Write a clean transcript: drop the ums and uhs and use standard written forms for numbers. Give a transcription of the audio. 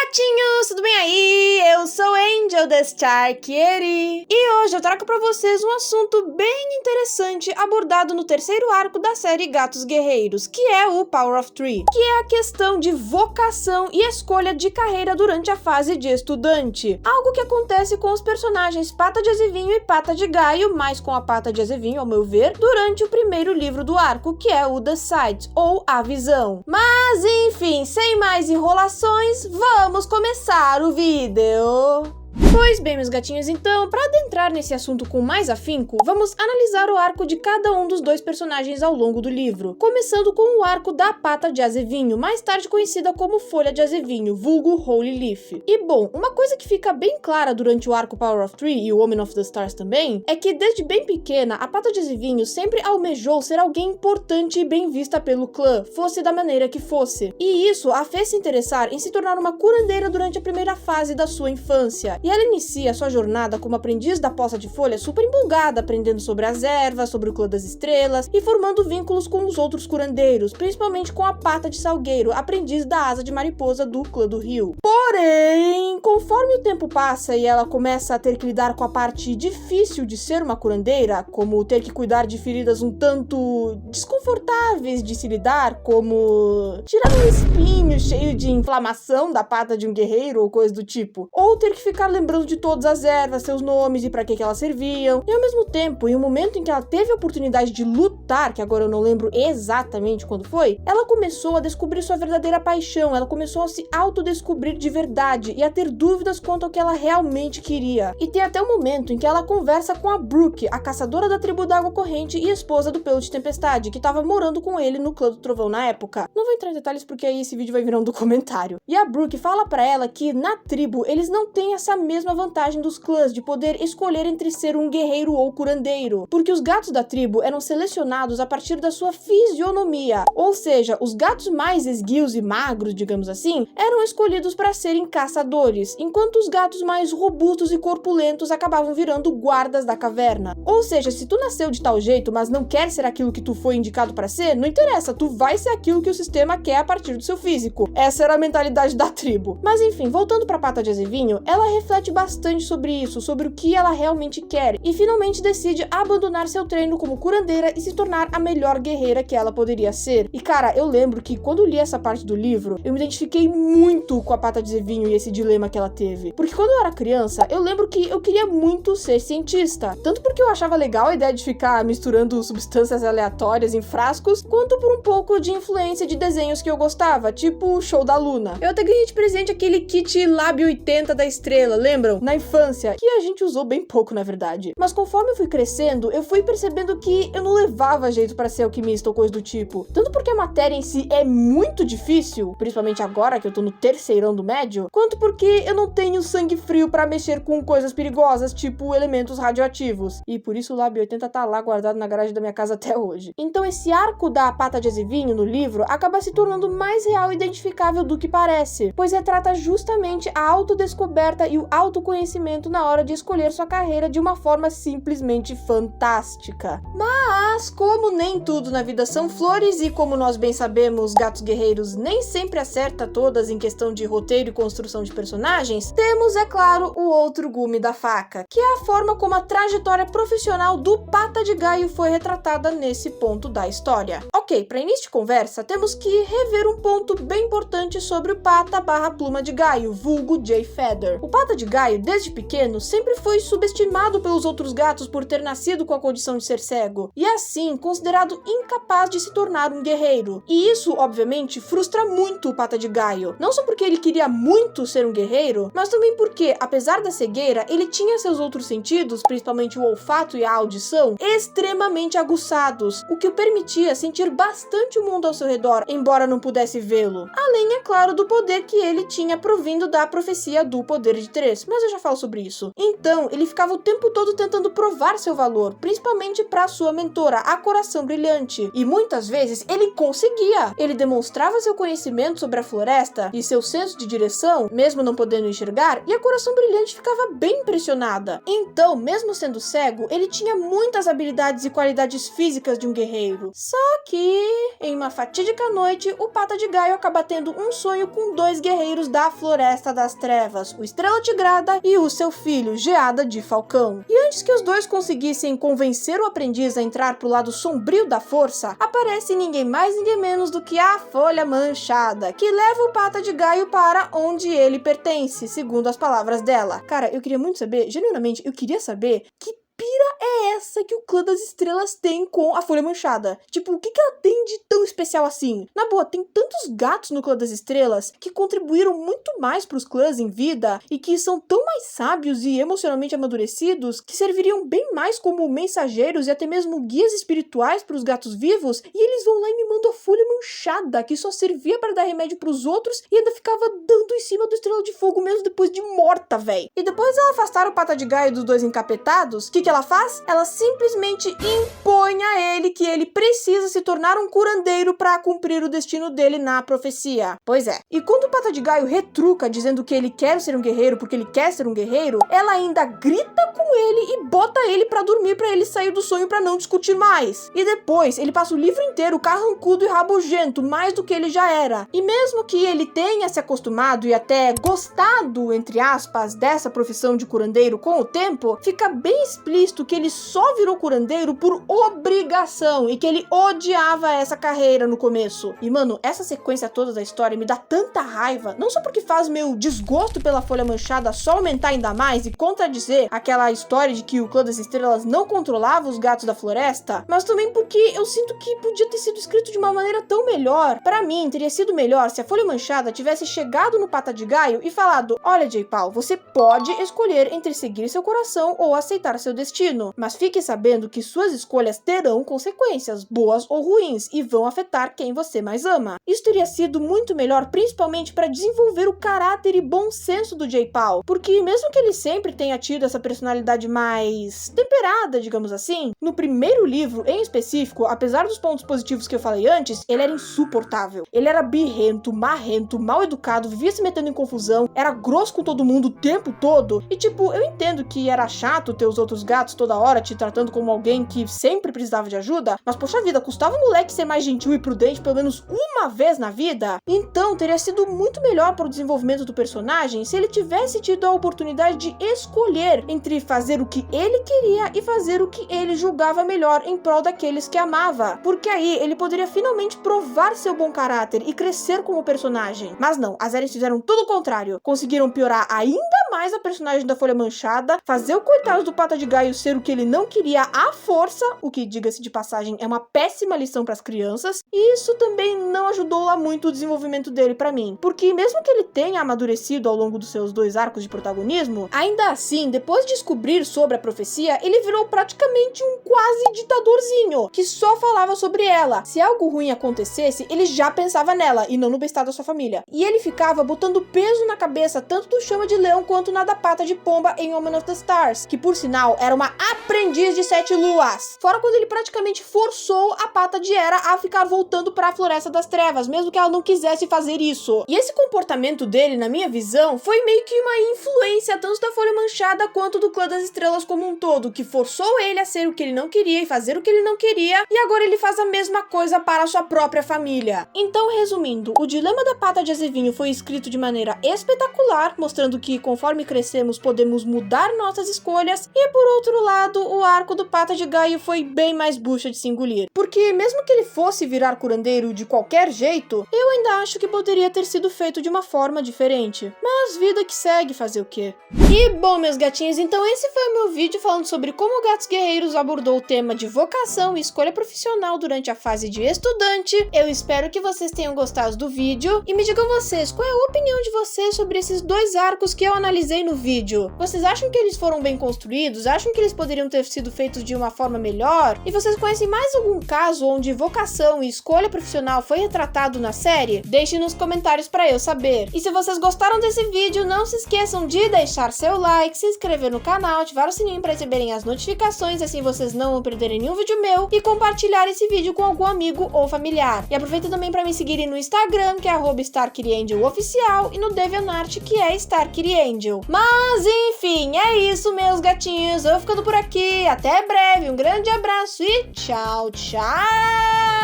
Gatinhos, tudo bem aí? Eu sou Angel the Starchieri e hoje eu trago pra vocês um assunto bem interessante abordado no terceiro arco da série Gatos Guerreiros, que é o Power of Three, que é a questão de vocação e escolha de carreira durante a fase de estudante. Algo que acontece com os personagens Pata de Azevinho e Pata de Gaio, mais com a Pata de Azevinho, ao meu ver, durante o primeiro livro do arco, que é o The Sight, ou A Visão. Mas enfim, sem mais enrolações, vamos começar o vídeo! Pois bem, meus gatinhos, então, para adentrar nesse assunto com mais afinco, vamos analisar o arco de cada um dos dois personagens ao longo do livro, começando com o arco da Pata de Azevinho, mais tarde conhecida como Folha de Azevinho, vulgo Holy Leaf. E bom, uma coisa que fica bem clara durante o arco Power of Three e o Omen of the Stars também, é que desde bem pequena, a Pata de Azevinho sempre almejou ser alguém importante e bem vista pelo clã, fosse da maneira que fosse. E isso a fez se interessar em se tornar uma curandeira durante a primeira fase da sua infância. E ela inicia sua jornada como aprendiz da Poça de Folha super empolgada, aprendendo sobre as ervas, sobre o clã das estrelas e formando vínculos com os outros curandeiros, principalmente com a Pata de Salgueiro, aprendiz da Asa de Mariposa do clã do Rio. Porém, conforme o tempo passa e ela começa a ter que lidar com a parte difícil de ser uma curandeira, como ter que cuidar de feridas um tanto desconfortáveis de se lidar, como tirar um espinho cheio de inflamação da pata de um guerreiro ou coisa do tipo, ou ter que ficar lembrando de todas as ervas, seus nomes e pra que elas serviam. E ao mesmo tempo, em um momento em que ela teve a oportunidade de lutar, que agora eu não lembro exatamente quando foi, ela começou a descobrir sua verdadeira paixão, ela começou a se autodescobrir de verdade e a ter dúvidas quanto ao que ela realmente queria. E tem até o momento em que ela conversa com a Brooke, a caçadora da tribo da Água Corrente e esposa do Pelo de Tempestade, que tava morando com ele no clã do Trovão na época. Não vou entrar em detalhes porque aí esse vídeo vai virar um documentário. E a Brooke fala pra ela que na tribo eles não têm essa mesma vantagem dos clãs de poder escolher entre ser um guerreiro ou curandeiro, porque os gatos da tribo eram selecionados a partir da sua fisionomia, ou seja, os gatos mais esguios e magros, digamos assim, eram escolhidos para serem caçadores, enquanto os gatos mais robustos e corpulentos acabavam virando guardas da caverna. Ou seja, se tu nasceu de tal jeito, mas não quer ser aquilo que tu foi indicado para ser, não interessa, tu vai ser aquilo que o sistema quer a partir do seu físico. Essa era a mentalidade da tribo. Mas enfim, voltando pra Pata de Azevinho, ela reflete bastante sobre isso, sobre o que ela realmente quer, e finalmente decide abandonar seu treino como curandeira e se tornar a melhor guerreira que ela poderia ser. E cara, eu lembro que quando li essa parte do livro, eu me identifiquei muito com a Pata de Azevinho e esse dilema que ela teve. Porque quando eu era criança, eu lembro que eu queria muito ser cientista, tanto porque eu achava legal a ideia de ficar misturando substâncias aleatórias em frascos, quanto por um pouco de influência de desenhos que eu gostava, tipo o Show da Luna. Eu até ganhei de presente aquele kit Lab 80 da Estrela, lembram? Na infância, que a gente usou bem pouco, na verdade. Mas conforme eu fui crescendo, eu fui percebendo que eu não levava jeito pra ser alquimista ou coisa do tipo. Tanto porque a matéria em si é muito difícil, principalmente agora que eu tô no terceirão do médio, quanto porque eu não tenho sangue frio pra mexer com coisas perigosas, tipo elementos radioativos. E por isso o Lab 80 tá lá guardado na garagem da minha casa até hoje. Então esse arco da Pata de Azevinho no livro acaba se tornando mais real e identificável do que parece, pois retrata justamente a autodescoberta e o autoconhecimento na hora de escolher sua carreira de uma forma simplesmente fantástica. Mas, como nem tudo na vida são flores e como nós bem sabemos, Gatos Guerreiros nem sempre acerta todas em questão de roteiro e construção de personagens, temos, é claro, o outro gume da faca, que é a forma como a trajetória profissional do Pata de Gaio foi retratada nesse ponto da história. Ok, para início de conversa, temos que rever um ponto bem importante sobre o Pata / Pluma de Gaio, vulgo Jay Feather. O Pata de Gaio, desde pequeno, sempre foi subestimado pelos outros gatos por ter nascido com a condição de ser cego, e assim considerado incapaz de se tornar um guerreiro. E isso, obviamente, frustra muito o Pata de Gaio, não só porque ele queria muito ser um guerreiro, mas também porque, apesar da cegueira, ele tinha seus outros sentidos, principalmente o olfato e a audição, extremamente aguçados, o que o permitia sentir bastante o mundo ao seu redor, embora não pudesse vê-lo. Além, é claro, do poder que ele tinha provindo da profecia do Poder de Três, mas eu já falo sobre isso. Então, ele ficava o tempo todo tentando provar seu valor, principalmente para sua mentora, a Coração Brilhante. E muitas vezes ele conseguia. Ele demonstrava seu conhecimento sobre a floresta e seu senso de direção, mesmo não podendo enxergar, e a Coração Brilhante ficava bem impressionada. Então, mesmo sendo cego, ele tinha muitas habilidades e qualidades físicas de um guerreiro. Só que, em uma fatídica noite, o Pata de Gaio acaba tendo um sonho com dois guerreiros da Floresta das Trevas, o Estrela Tigrada e o seu filho, Geada de Falcão. E antes que os dois conseguissem convencer o aprendiz a entrar pro lado sombrio da força, aparece ninguém mais ninguém menos do que a Folha Manchada, que leva o Pata de Gaio para onde ele pertence, segundo as palavras dela. Cara, eu queria muito saber, genuinamente, eu queria saber que pira é essa que o Clã das Estrelas tem com a Folha Manchada? Tipo, o que ela tem de tão especial assim? Na boa, tem tantos gatos no Clã das Estrelas que contribuíram muito mais pros clãs em vida e que são tão mais sábios e emocionalmente amadurecidos que serviriam bem mais como mensageiros e até mesmo guias espirituais pros gatos vivos, e eles vão lá e me mandam a Folha Manchada, que só servia para dar remédio pros outros e ainda ficava dando em cima do Estrela de Fogo mesmo depois de morta, véi. E depois ela afastar o Pata de Gaio dos dois encapetados, que ela faz? Ela simplesmente impõe a ele que ele precisa se tornar um curandeiro para cumprir o destino dele na profecia. Pois é. E quando o Pata de Gaio retruca dizendo que ele quer ser um guerreiro porque ele quer ser um guerreiro, ela ainda grita com ele e bota ele para dormir para ele sair do sonho para não discutir mais. E depois ele passa o livro inteiro carrancudo e rabugento, mais do que ele já era. E mesmo que ele tenha se acostumado e até gostado, entre aspas, dessa profissão de curandeiro com o tempo, fica bem explícito que ele só virou curandeiro por obrigação e que ele odiava essa carreira no começo. E mano, essa sequência toda da história me dá tanta raiva, não só porque faz meu desgosto pela Folha Manchada só aumentar ainda mais e contradizer aquela história de que o Clã das Estrelas não controlava os gatos da floresta, mas também porque eu sinto que podia ter sido escrito de uma maneira tão melhor. Para mim, teria sido melhor se a Folha Manchada tivesse chegado no Pata de Gaio e falado: olha, J-Pal, você pode escolher entre seguir seu coração ou aceitar seu destino, mas fique sabendo que suas escolhas terão consequências, boas ou ruins, e vão afetar quem você mais ama. Isso teria sido muito melhor, principalmente para desenvolver o caráter e bom senso do J-Pal, porque mesmo que ele sempre tenha tido essa personalidade mais temperada, digamos assim, no primeiro livro em específico, apesar dos pontos positivos que eu falei antes, ele era insuportável. Ele era birrento, marrento, mal educado, vivia se metendo em confusão, era grosso com todo mundo o tempo todo, e tipo, eu entendo que era chato ter os outros gatos toda hora te tratando como alguém que sempre precisava de ajuda, mas poxa vida, custava o moleque ser mais gentil e prudente pelo menos uma vez na vida? Então teria sido muito melhor para o desenvolvimento do personagem se ele tivesse tido a oportunidade de escolher entre fazer o que ele queria e fazer o que ele julgava melhor em prol daqueles que amava, porque aí ele poderia finalmente provar seu bom caráter e crescer como personagem. Mas não, as Erins fizeram tudo o contrário, conseguiram piorar ainda mais a personagem da Folha Manchada, fazer o coitado do Pata de Gaio ser o que ele não queria à força, o que, diga-se de passagem, é uma péssima lição para as crianças, e isso também não ajudou lá muito o desenvolvimento dele para mim, porque mesmo que ele tenha amadurecido ao longo dos seus 2 arcos de protagonismo, ainda assim, depois de descobrir sobre a profecia, ele virou praticamente um quase ditadorzinho, que só falava sobre ela. Se algo ruim acontecesse, ele já pensava nela, e não no bem-estar da sua família. E ele ficava botando peso na cabeça tanto do Chama de Leão quanto na da Pata de Pomba em Omen of the Stars, que por sinal era uma aprendiz de 7 luas. Fora quando ele praticamente forçou a Pata de Hera a ficar voltando para a Floresta das Trevas, mesmo que ela não quisesse fazer isso. E esse comportamento dele, na minha visão, foi meio que uma influência tanto da Folha Manchada quanto do Clã das Estrelas como um todo, que forçou ele a ser o que ele não queria e fazer o que ele não queria, e agora ele faz a mesma coisa para a sua própria família. Então, resumindo, o dilema da Pata de Azevinho foi escrito de maneira espetacular, mostrando que conforme crescemos podemos mudar nossas escolhas, e por outro lado, o arco do Pata de Gaio foi bem mais bucha de se engolir, porque mesmo que ele fosse virar curandeiro de qualquer jeito, eu ainda acho que poderia ter sido feito de uma forma diferente. Mas vida que segue, fazer o quê? E bom, meus gatinhos, então esse foi o meu vídeo falando sobre como o Gatos Guerreiros abordou o tema de vocação vocação e escolha profissional durante a fase de estudante. Eu espero que vocês tenham gostado do vídeo e me digam vocês, qual é a opinião de vocês sobre esses dois arcos que eu analisei no vídeo? Vocês acham que eles foram bem construídos? Acham que eles poderiam ter sido feitos de uma forma melhor? E vocês conhecem mais algum caso onde vocação e escolha profissional foi retratado na série? Deixem nos comentários para eu saber. E se vocês gostaram desse vídeo, não se esqueçam de deixar seu like, se inscrever no canal, ativar o sininho para receberem as notificações, assim vocês não vão perderem nenhum vídeo meu, e compartilhar esse vídeo com algum amigo ou familiar. E aproveita também para me seguirem no Instagram, que é @StarkiriAngelOficial, e no DeviantArt, que é StarkiriAngel. Mas enfim, é isso, meus gatinhos. Eu vou ficando por aqui. Até breve, um grande abraço e tchau, tchau!